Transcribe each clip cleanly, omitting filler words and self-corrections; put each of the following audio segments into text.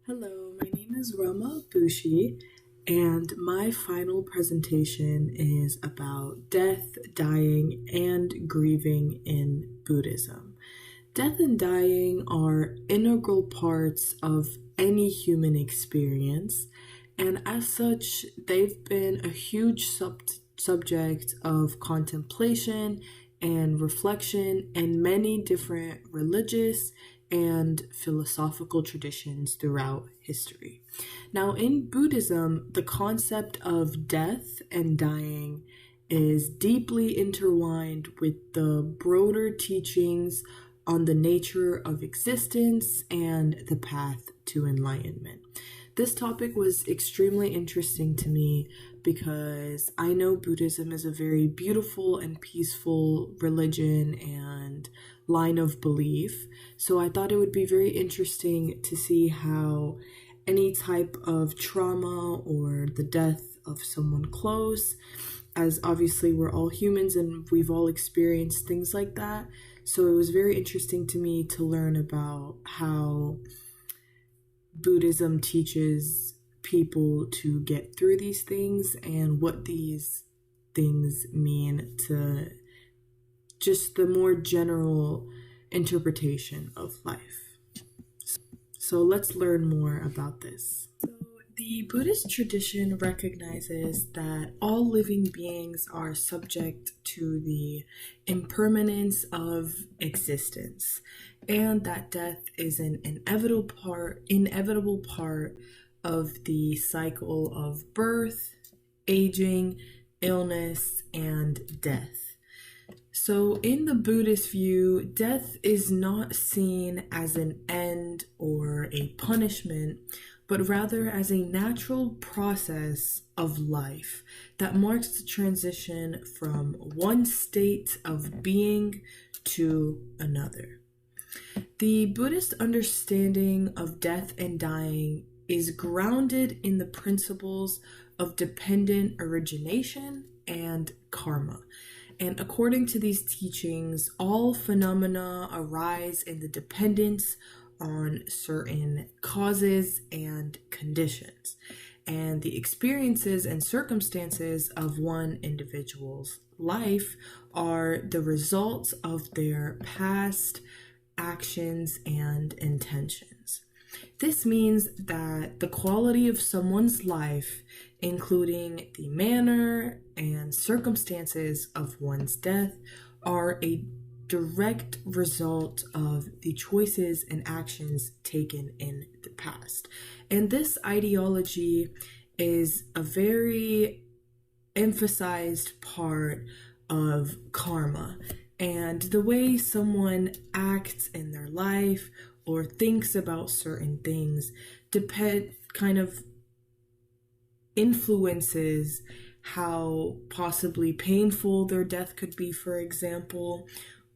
Hello, my name is Roma Bushi, and my final presentation is about death, dying, and grieving in Buddhism. Death and dying are integral parts of any human experience, and as such, they've been a huge subject of contemplation and reflection in many different religious and philosophical traditions throughout history. Now, in Buddhism, the concept of death and dying is deeply intertwined with the broader teachings on the nature of existence and the path to enlightenment. This topic was extremely interesting to me because I know Buddhism is a very beautiful and peaceful religion and line of belief. So I thought it would be very interesting to see how any type of trauma or the death of someone close, as obviously we're all humans and we've all experienced things like that. So it was very interesting to me to learn about how Buddhism teaches people to get through these things and what these things mean to just the more general interpretation of life. So let's learn more about this. The Buddhist tradition recognizes that all living beings are subject to the impermanence of existence, and that death is an inevitable part of the cycle of birth, aging, illness, and death. So in the Buddhist view, death is not seen as an end or a punishment, but rather as a natural process of life that marks the transition from one state of being to another. The Buddhist understanding of death and dying is grounded in the principles of dependent origination and karma. And according to these teachings, all phenomena arise in the dependence on certain causes and conditions. And the experiences and circumstances of one individual's life are the results of their past actions and intentions. This means that the quality of someone's life, including the manner and circumstances of one's death, are a direct result of the choices and actions taken in the past. And this ideology is a very emphasized part of karma. And the way someone acts in their life or thinks about certain things kind of influences how possibly painful their death could be, for example,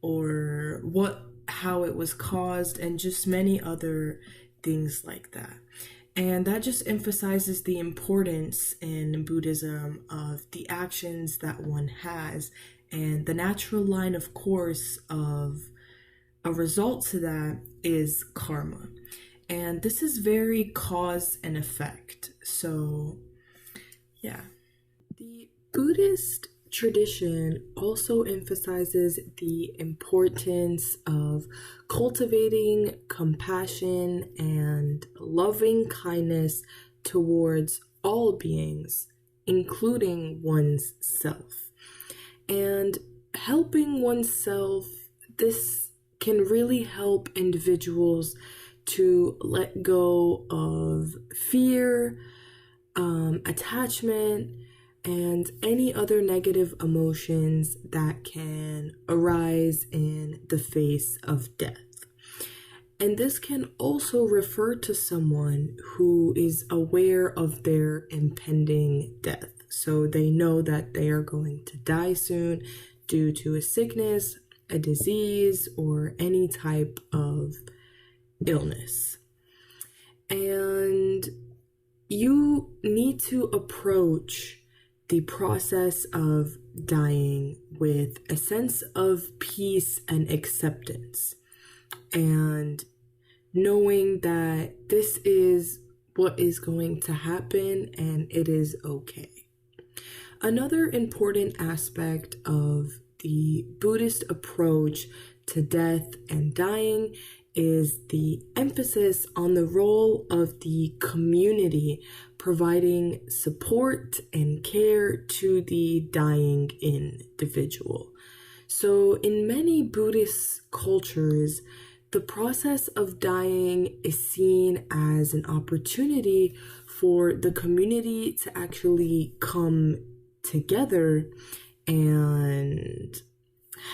or how it was caused, and just many other things like that. And that just emphasizes the importance in Buddhism of the actions that one has, and the natural line of course of a result to that is karma. And this is very cause and effect. So yeah. The Buddhist tradition also emphasizes the importance of cultivating compassion and loving kindness towards all beings, including one's self. And helping oneself, this can really help individuals to let go of fear, attachment, and any other negative emotions that can arise in the face of death. And this can also refer to someone who is aware of their impending death. So they know that they are going to die soon due to a sickness, a disease, or any type of illness. And you need to approach the process of dying with a sense of peace and acceptance, and knowing that this is what is going to happen, and it is okay. Another important aspect of the Buddhist approach to death and dying is the emphasis on the role of the community providing support and care to the dying individual. So, in many Buddhist cultures, the process of dying is seen as an opportunity for the community to actually come together and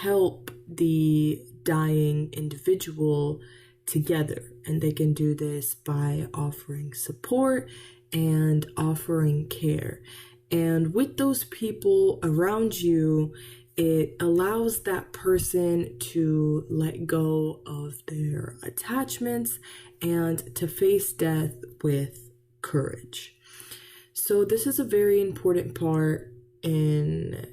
help the dying individual together. And they can do this by offering support and offering care. And with those people around you, it allows that person to let go of their attachments and to face death with courage. So this is a very important part in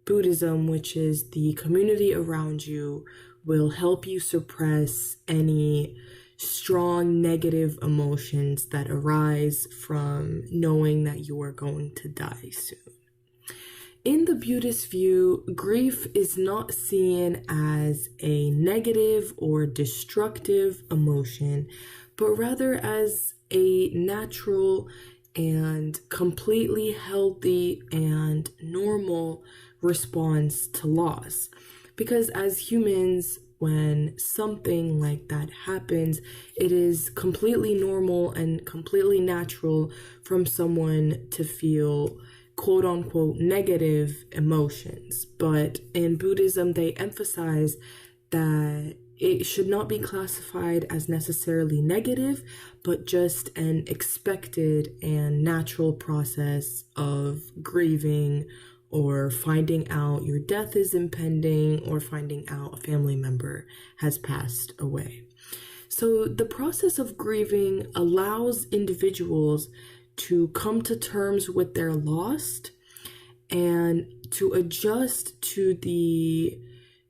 Buddhism, which is the community around you will help you suppress any strong negative emotions that arise from knowing that you are going to die soon. In the Buddhist view, grief is not seen as a negative or destructive emotion, but rather as a natural and completely healthy and normal response to loss. Because as humans, when something like that happens, it is completely normal and completely natural from someone to feel quote unquote negative emotions. But in Buddhism, they emphasize that it should not be classified as necessarily negative, but just an expected and natural process of grieving or finding out your death is impending or finding out a family member has passed away. So the process of grieving allows individuals to come to terms with their loss and to adjust to the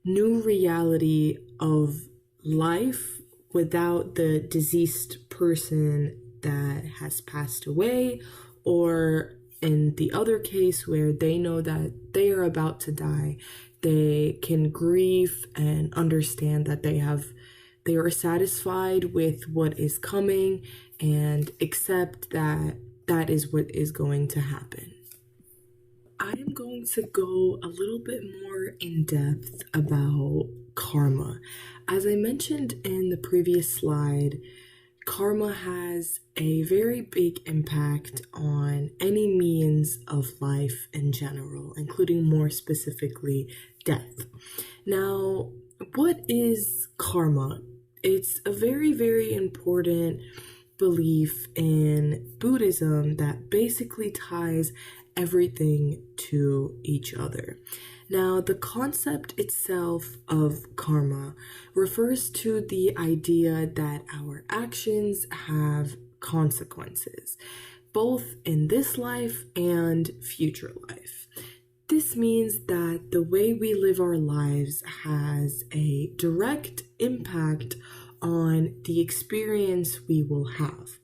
new reality of life without the deceased person that has passed away, or in the other case where they know that they are about to die, they can grieve and understand that they are satisfied with what is coming and accept that that is what is going to happen. I am going to go a little bit more in depth about karma. As I mentioned in the previous slide, karma has a very big impact on any means of life in general, including more specifically death. Now, what is karma? It's a very, very important belief in Buddhism that basically ties everything to each other. Now, the concept itself of karma refers to the idea that our actions have consequences, both in this life and future life. This means that the way we live our lives has a direct impact on the experience we will have.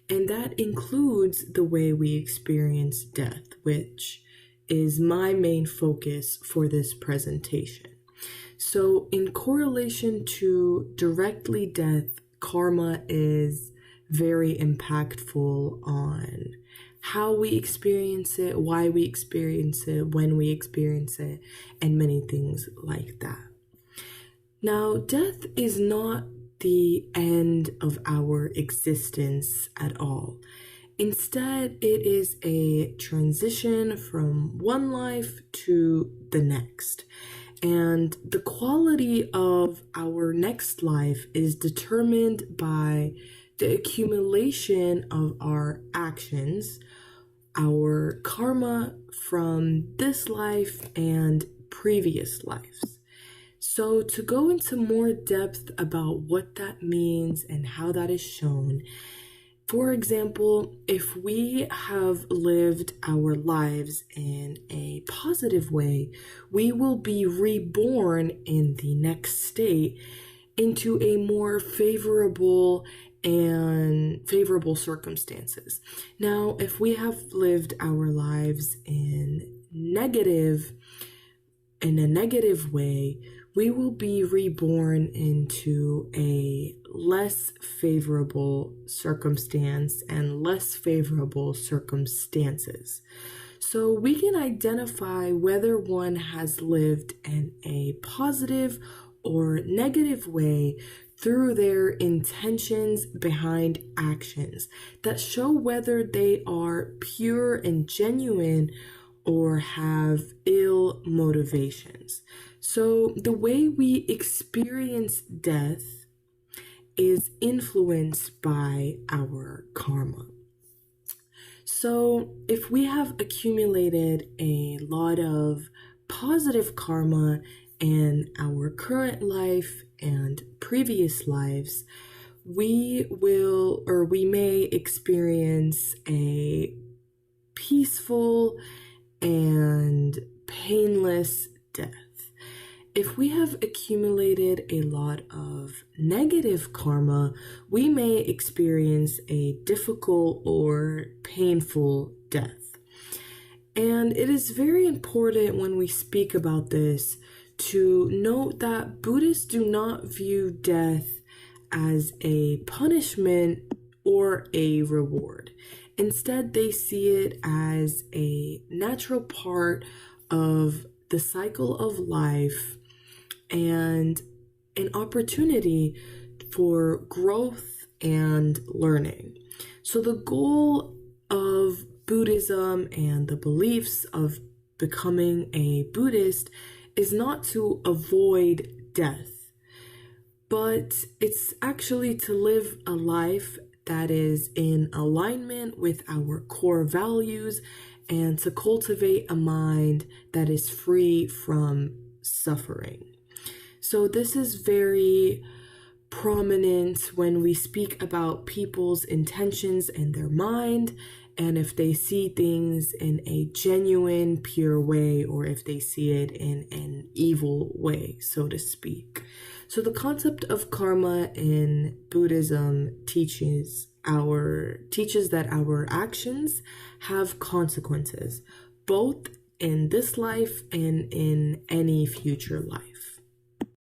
And that includes the way we experience death, which is my main focus for this presentation. So in correlation to directly death, karma is very impactful on how we experience it, why we experience it, when we experience it, and many things like that. Now, death is not the end of our existence at all. Instead, it is a transition from one life to the next. And the quality of our next life is determined by the accumulation of our actions, our karma from this life and previous lives. So to go into more depth about what that means and how that is shown, for example, if we have lived our lives in a positive way, we will be reborn in the next state into a more favorable favorable circumstances. Now, if we have lived our lives in a negative way, we will be reborn into a less favorable circumstance and less favorable circumstances. So we can identify whether one has lived in a positive or negative way through their intentions behind actions that show whether they are pure and genuine or have ill motivations. So the way we experience death is influenced by our karma. So if we have accumulated a lot of positive karma in our current life and previous lives, we may experience a peaceful and painless death. If we have accumulated a lot of negative karma, we may experience a difficult or painful death. And it is very important when we speak about this to note that Buddhists do not view death as a punishment or a reward. Instead, they see it as a natural part of the cycle of life and an opportunity for growth and learning. So the goal of Buddhism and the beliefs of becoming a Buddhist is not to avoid death, but it's actually to live a life that is in alignment with our core values and to cultivate a mind that is free from suffering. So this is very prominent when we speak about people's intentions in their mind, and if they see things in a genuine, pure way, or if they see it in an evil way, so to speak. So the concept of karma in Buddhism teaches that our actions have consequences, both in this life and in any future life.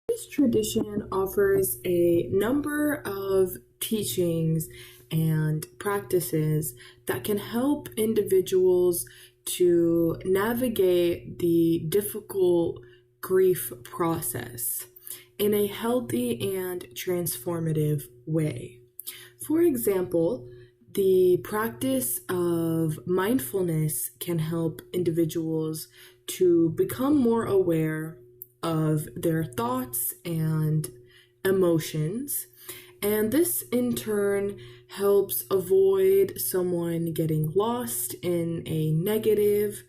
This tradition offers a number of teachings and practices that can help individuals to navigate the difficult grief process in a healthy and transformative way. For example, the practice of mindfulness can help individuals to become more aware of their thoughts and emotions, and this in turn helps avoid someone getting lost in a negative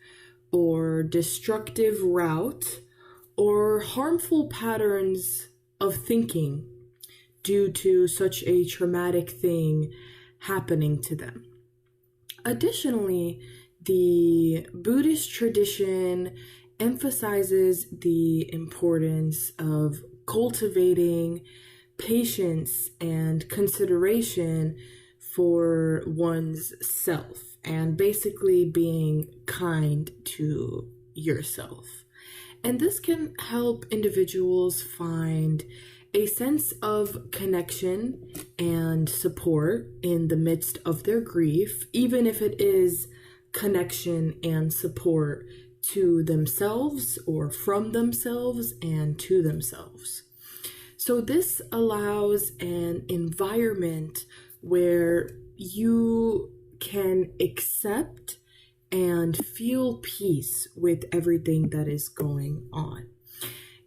or destructive route or harmful patterns of thinking due to such a traumatic thing happening to them. Additionally, the Buddhist tradition emphasizes the importance of cultivating patience and consideration for one's self and basically being kind to yourself. And this can help individuals find a sense of connection and support in the midst of their grief, even if it is connection and support to themselves or from themselves and to themselves. So this allows an environment where you can accept and feel peace with everything that is going on.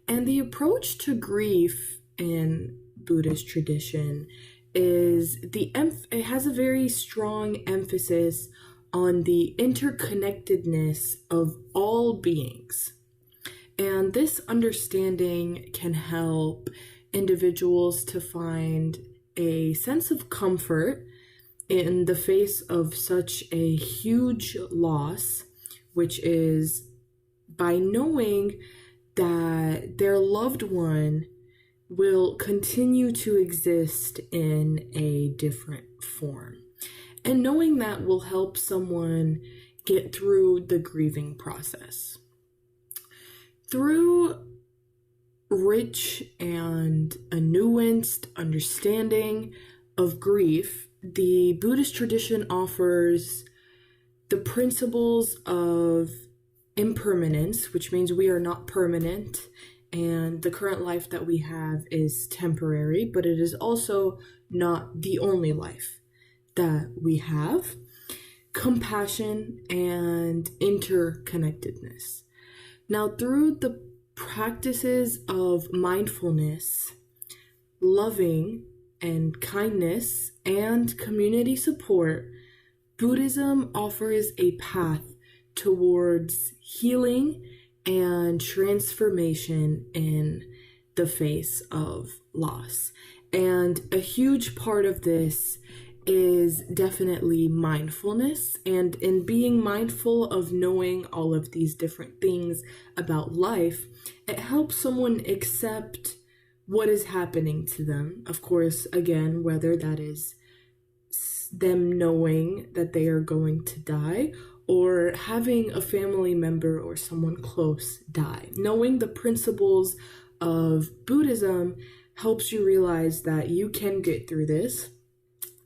And the approach to grief in Buddhist tradition is it has a very strong emphasis on the interconnectedness of all beings. And this understanding can help individuals to find a sense of comfort in the face of such a huge loss, which is by knowing that their loved one will continue to exist in a different form. And knowing that will help someone get through the grieving process. Through rich and a nuanced understanding of grief, the Buddhist tradition offers the principles of impermanence, which means we are not permanent, and the current life that we have is temporary, but it is also not the only life that we have. Compassion and interconnectedness. Now, through the practices of mindfulness, loving and kindness, and community support, Buddhism offers a path towards healing and transformation in the face of loss. And a huge part of this is definitely mindfulness, and in being mindful of knowing all of these different things about life, it helps someone accept what is happening to them. Of course, again, whether that is them knowing that they are going to die or having a family member or someone close die. Knowing the principles of Buddhism helps you realize that you can get through this,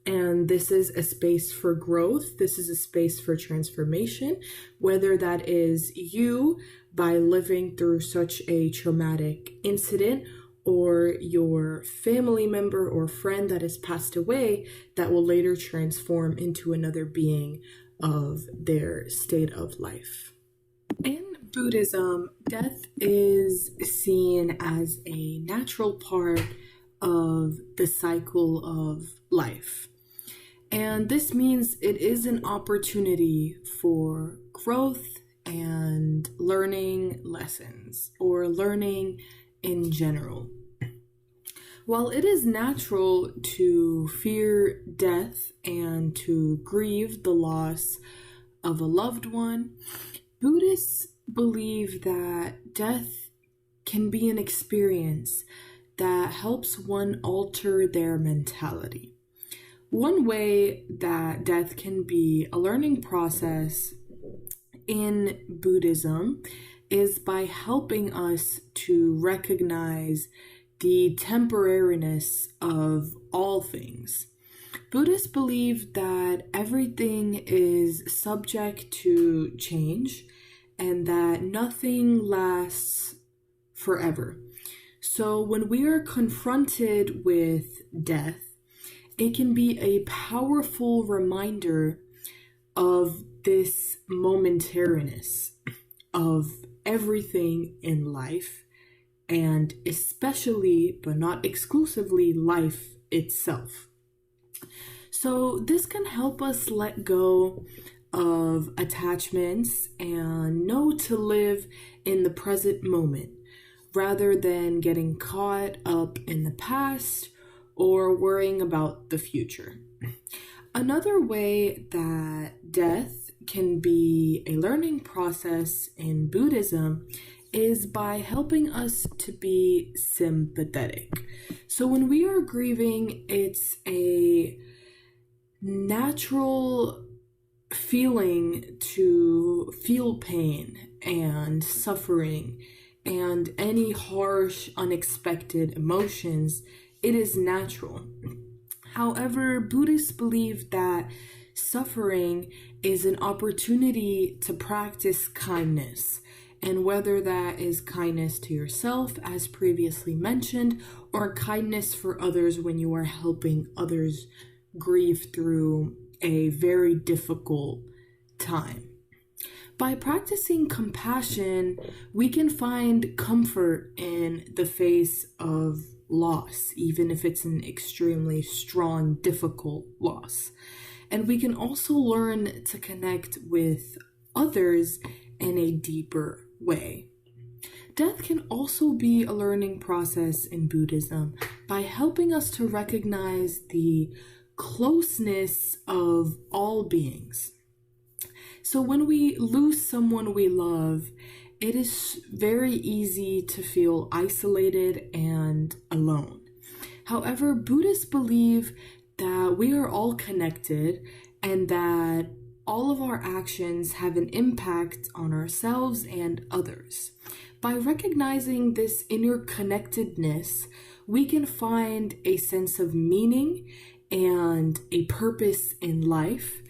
and this is a space for growth. This is a space for transformation, whether that is you by living through such a traumatic incident, or your family member or friend that has passed away that will later transform into another being of their state of life. In Buddhism, death is seen as a natural part of the cycle of life. And this means it is an opportunity for growth and learning lessons, or learning in general. While it is natural to fear death and to grieve the loss of a loved one, Buddhists believe that death can be an experience that helps one alter their mentality. One way that death can be a learning process in Buddhism is by helping us to recognize the temporariness of all things. Buddhists believe that everything is subject to change and that nothing lasts forever. So when we are confronted with death, it can be a powerful reminder of this momentariness of everything in life, and especially, but not exclusively, life itself. So this can help us let go of attachments and know to live in the present moment, rather than getting caught up in the past or worrying about the future. Another way that death can be a learning process in Buddhism is by helping us to be sympathetic. So when we are grieving, it's a natural feeling to feel pain and suffering and any harsh, unexpected emotions. It is natural. However, Buddhists believe that suffering is an opportunity to practice kindness, and whether that is kindness to yourself, as previously mentioned, or kindness for others when you are helping others grieve through a very difficult time. By practicing compassion, we can find comfort in the face of loss, even if it's an extremely strong, difficult loss. And we can also learn to connect with others in a deeper way. Death can also be a learning process in Buddhism by helping us to recognize the closeness of all beings. So when we lose someone we love, it is very easy to feel isolated and alone. However, Buddhists believe that we are all connected and that all of our actions have an impact on ourselves and others. By recognizing this interconnectedness, we can find a sense of meaning and a purpose in life,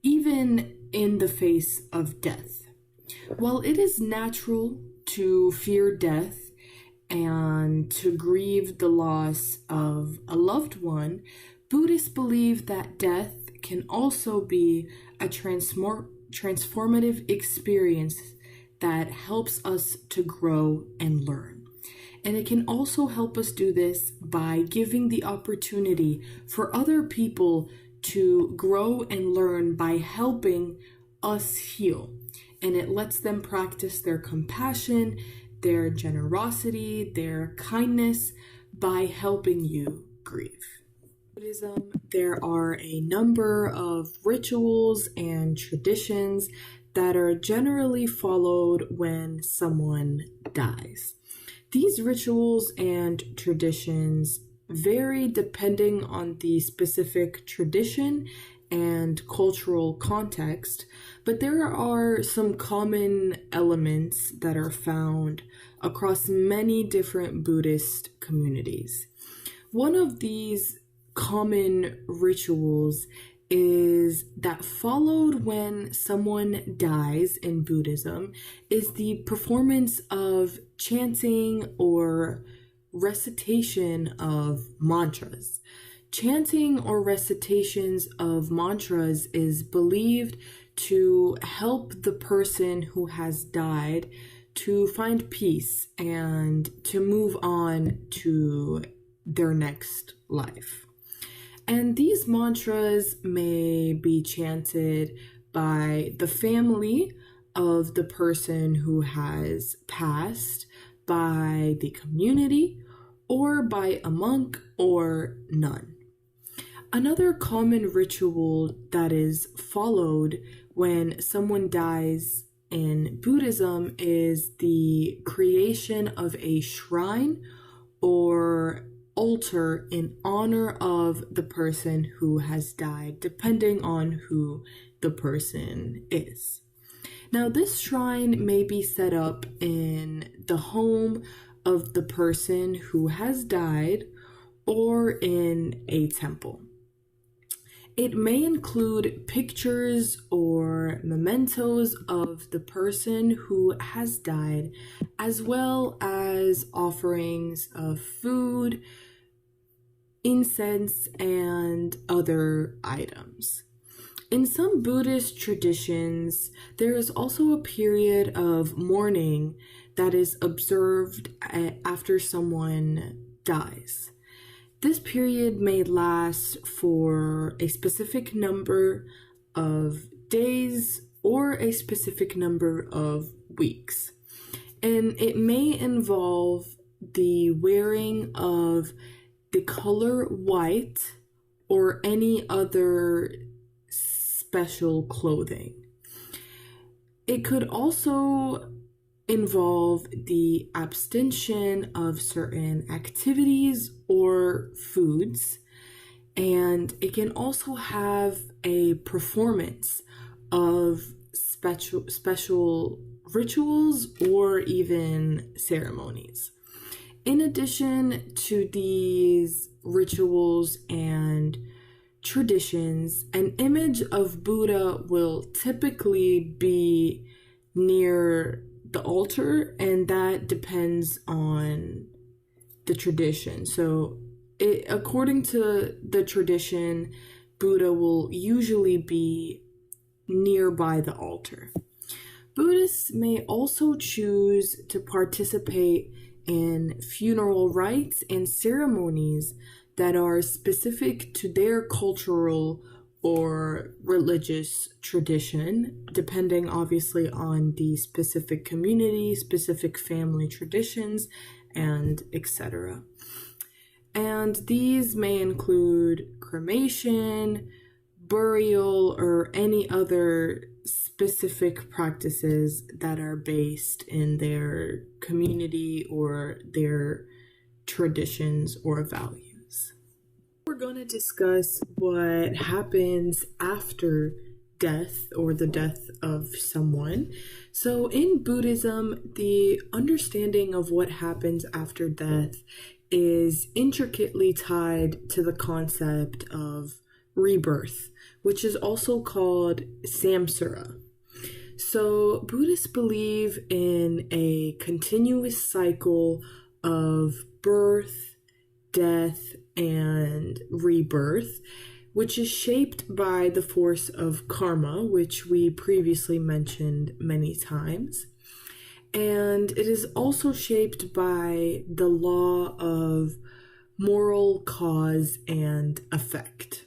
even in the face of death. While it is natural to fear death and to grieve the loss of a loved one, Buddhists believe that death can also be a transformative experience that helps us to grow and learn. And it can also help us do this by giving the opportunity for other people to grow and learn by helping us heal. And it lets them practice their compassion, their generosity, their kindness by helping you grieve. Buddhism, there are a number of rituals and traditions that are generally followed when someone dies. These rituals and traditions vary depending on the specific tradition and cultural context, but there are some common elements that are found across many different Buddhist communities. One of these common rituals is that followed when someone dies in Buddhism is the performance of chanting or recitation of mantras. Chanting or recitations of mantras is believed to help the person who has died to find peace and to move on to their next life. And these mantras may be chanted by the family of the person who has passed, by the community, or by a monk or nun. Another common ritual that is followed when someone dies in Buddhism is the creation of a shrine or altar in honor of the person who has died, depending on who the person is. Now, this shrine may be set up in the home of the person who has died or in a temple. It may include pictures or mementos of the person who has died, as well as offerings of food, incense, and other items. In some Buddhist traditions, there is also a period of mourning that is observed after someone dies. This period may last for a specific number of days or a specific number of weeks. And it may involve the wearing of the color white or any other special clothing. It could also involve the abstention of certain activities or foods, and it can also have a performance of special rituals or even ceremonies. In addition to these rituals and traditions, an image of Buddha will typically be near the altar, and that depends on the tradition. So according to the tradition, Buddha will usually be nearby the altar. Buddhists may also choose to participate in funeral rites and ceremonies that are specific to their cultural or religious tradition, depending obviously on the specific community, specific family traditions, and etc. And these may include cremation, burial, or any other specific practices that are based in their community or their traditions or values. We're going to discuss what happens after death or the death of someone. So in Buddhism, the understanding of what happens after death is intricately tied to the concept of rebirth, which is also called samsara. So Buddhists believe in a continuous cycle of birth, death, and rebirth, which is shaped by the force of karma, which we previously mentioned many times. And it is also shaped by the law of moral cause and effect.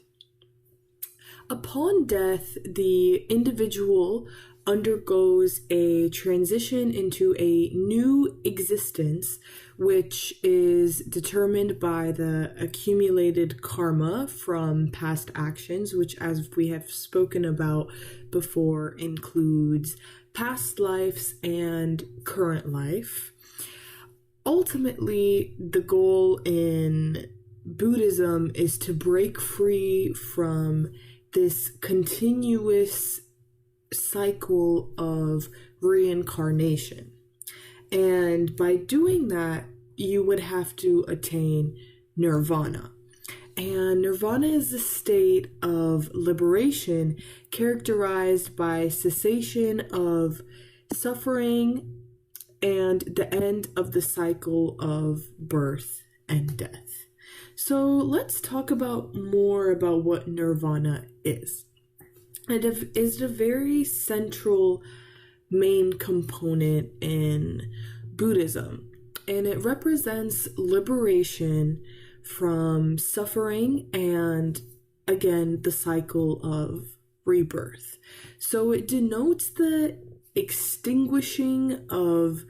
Upon death, the individual undergoes a transition into a new existence, which is determined by the accumulated karma from past actions, which, as we have spoken about before, includes past lives and current life. Ultimately, the goal in Buddhism is to break free from this continuous cycle of reincarnation. And by doing that, you would have to attain nirvana. And nirvana is a state of liberation characterized by cessation of suffering and the end of the cycle of birth and death. So let's talk more about what nirvana is. It is a very central main component in Buddhism, and it represents liberation from suffering and, again, the cycle of rebirth. So it denotes the extinguishing of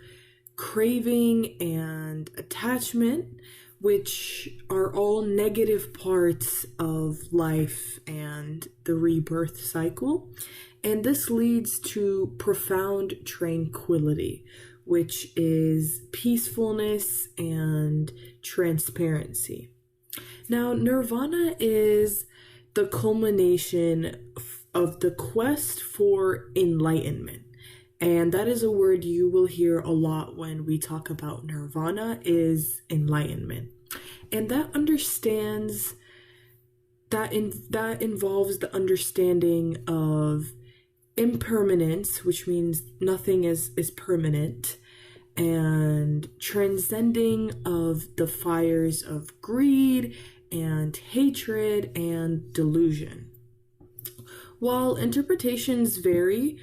craving and attachment, which are all negative parts of life and the rebirth cycle. And this leads to profound tranquility, which is peacefulness and transparency. Now, nirvana is the culmination of the quest for enlightenment. And that is a word you will hear a lot when we talk about nirvana, is enlightenment. And that involves the understanding of impermanence, which means nothing is permanent, and transcending of the fires of greed and hatred and delusion. While interpretations vary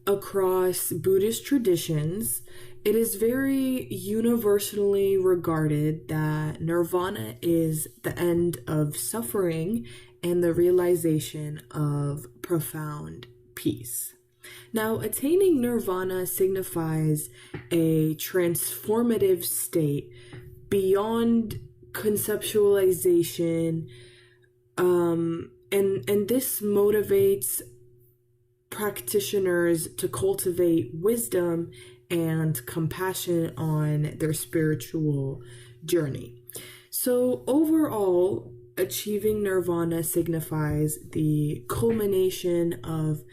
across Buddhist traditions, it is very universally regarded that nirvana is the end of suffering and the realization of profound peace. Now, attaining nirvana signifies a transformative state beyond conceptualization, and this motivates practitioners to cultivate wisdom and compassion on their spiritual journey. So overall, achieving nirvana signifies the culmination of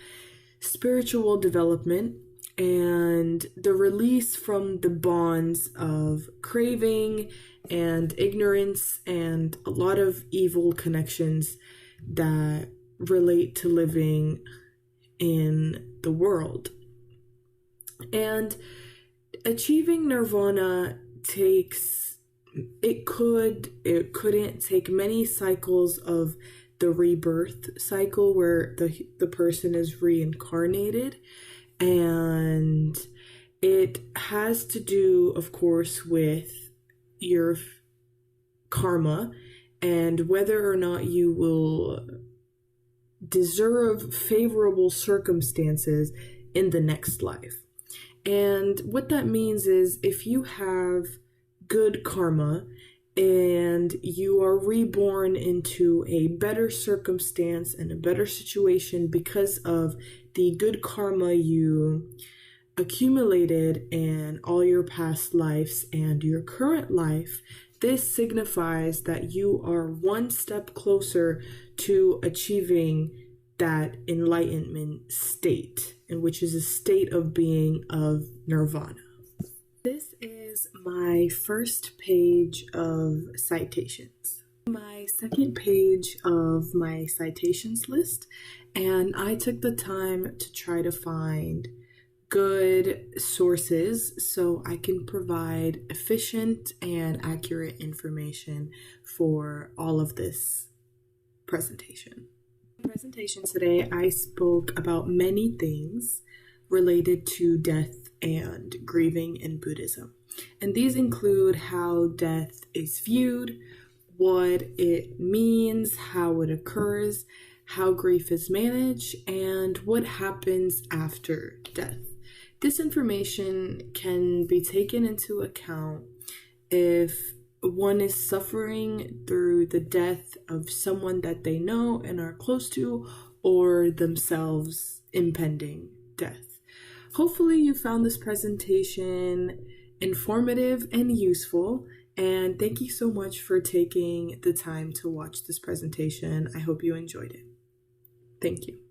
spiritual development and the release from the bonds of craving and ignorance and a lot of evil connections that relate to living in the world. And achieving nirvana couldn't take many cycles of the rebirth cycle where the person is reincarnated, and it has to do, of course, with your karma and whether or not you will deserve favorable circumstances in the next life. And what that means is if you have good karma and you are reborn into a better circumstance and a better situation because of the good karma you accumulated in all your past lives and your current life, This signifies that you are one step closer to achieving that enlightenment state, and which is a state of being of nirvana. This is my first page of citations. My second page of my citations list, and I took the time to try to find good sources so I can provide efficient and accurate information for all of this presentation. In the presentation today, I spoke about many things related to death and grieving in Buddhism. And these include how death is viewed, what it means, how it occurs, how grief is managed, and what happens after death. This information can be taken into account if one is suffering through the death of someone that they know and are close to, or themselves impending death. Hopefully you found this presentation informative and useful, and thank you so much for taking the time to watch this presentation. I hope you enjoyed it. Thank you.